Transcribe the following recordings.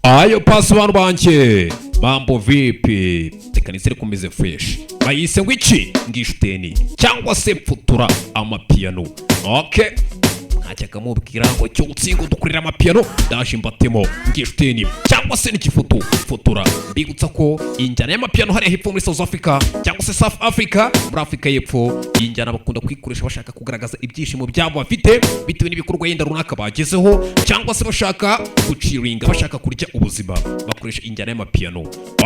Ayo pasi bantu banje, mambo vipi? Reka nizere kumeze fresh. Bayise ngo iki? Ngishuteni cyangwa se mfutura amapiano. Okay, ntacyaga mubwira ngo cyo utsingo dukurira amapiano ndaje mbatemo ngishuteni cyangwa se n'ikifutu futura. Bigutsa ko injyana y'amapiano hari hepfo muri South Africa cyangwa se South Africa, muri Afrika y'epfo injyana bakunda kwikoresha bashaka kugaragaza ibyishimo byabo bafite bitewe n'ibikorwa yenda runaka bagezeho, cyangwa se bashaka guciringa, bashaka kurya ubuzima, bakoresha injyana y'amapiano.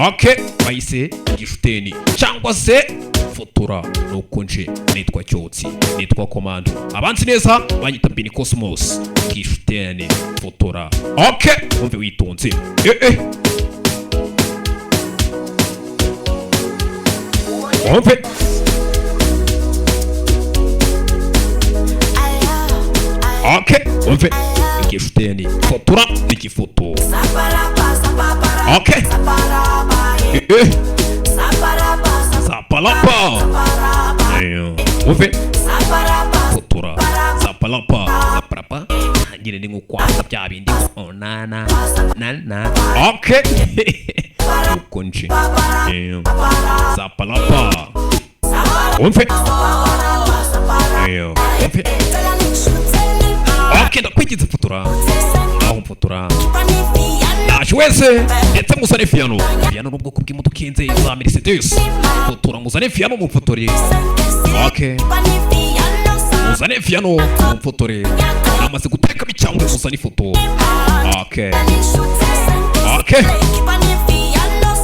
Okay, bayise ngishuteni cyangwa se futura. Nuko nje nitwa Cyotsi, nitwa Komando, abanzi neza banyita Bini Cosmos. Ngishuteni futura. Okay, umve witonze. Umve. Okay, umve. Ngishuteni futura n'ikifoto. Okay. Zapalapa. Umve. Futura. Zapalapa. Zaparapa. Nyine ni nk'ukwasa bya bindi. Oh na na. Okay. Ukonje. Zapalapa. Umve. Umve. Okay, ndakwigize futura. Aho mfutura. Wese ndetse muzane piano. Piano n'ubwoko bw'imodoka inze za Mercedes. Futura muzane piano mu mfotore. Okay. Muzane piano mu mfotore. Namaze guteka bicyangwe muzane foto. Okay. Okay.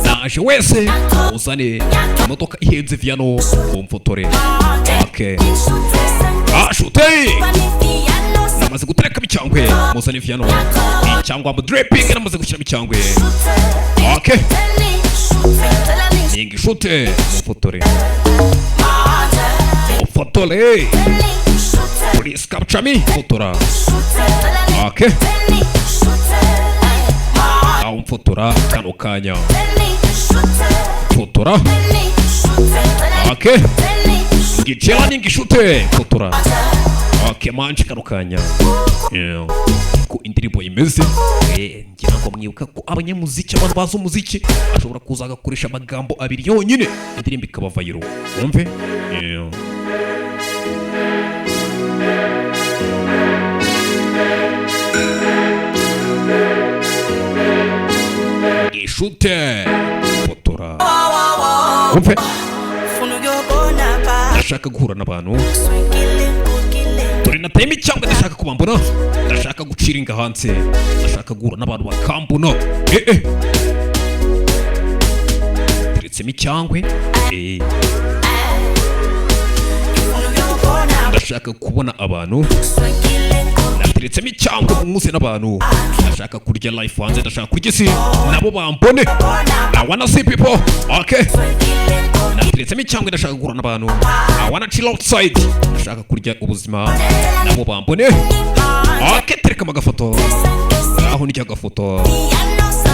Naje wese muzane imodoka ihenze piano mu mfotore. Okay. Shutei. Namaze gutereka bicyangwe muzane piano. Cyangwa mu dripping namaze gushyira bicyangwe. Okay. Ngishute mufotore. Mufotore. Please capture me fotora. Okay. Aho mfotora kano kanya. Fotora. Okay. Ngicela ngishute fotora. Okay, manchi kano kanya. Ko indirimbo imeze ngira ngo mwibuka ko abanyamuziki, abantu bazi umuziki ashobora kuza agakoresha amagambo abiri yonyine indirimbo ikaba viral. Umve. Ngishute fotora. Umve. Ndashaka guhura n'abantu natayimi cyangwa ndashaka kubambona, ndashaka guciringa hanze, ndashaka guhura n'abantu bakambona. Teretsemo cyangwe ndashaka kubona abantu, nateretsemo cyangwa muze n'abantu, ndashaka kurya life hanze, ndashaka kurya isi nabo bambone. I wanna see people. Okay. Nateretsemo cyangwa ndashaka guhura n'abantu, I wanna chill outside, ndashaka kurya ubuzima nabo bambone. Okay, tereka magafoto. Aho ni cyagafoto.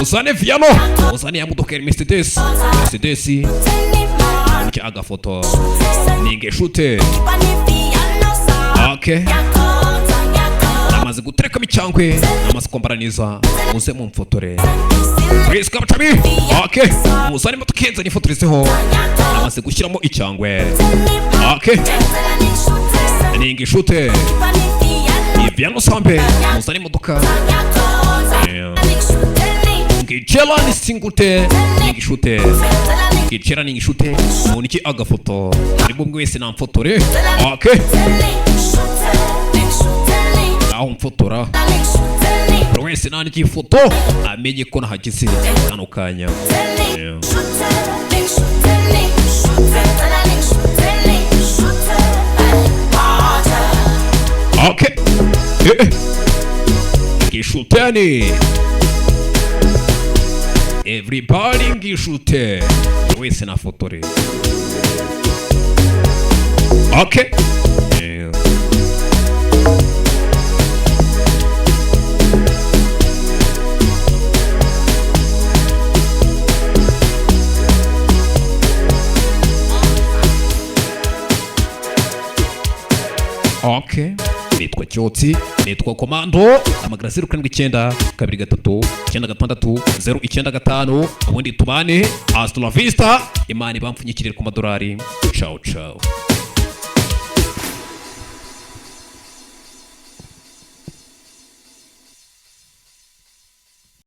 Uzane piano, uzane ya modoka ya Mercedes. Ki agafoto. Ngishute. Okay. Namaze gutereka bicyangwe, namaze kwambara neza, muze mu mfotore. Please capture me. Okay. Muzane mutukenze nifotorezeho. Namaze gushyiramo icyangwe. Okay. Ngishute. Piano sambe, muzane modoka. Ngicela ni singute, ngishute. Ngicela ni ngishute, muniki agafoto. Ari bumwe wese na mfotore. Okay. Aho mfotora. Wese nani kifoto amenye ko nahageze kano kanya. Okay. Ngishuteni. Everybody ngishute. Wese na fotore. Okay. Okay. nitwa Cyotsi, nitwa Komando, amagara 079 23 96 095, ubundi tubane hasta la vista, Imana ibamfunyikirire ku madolari. Ciao ciao.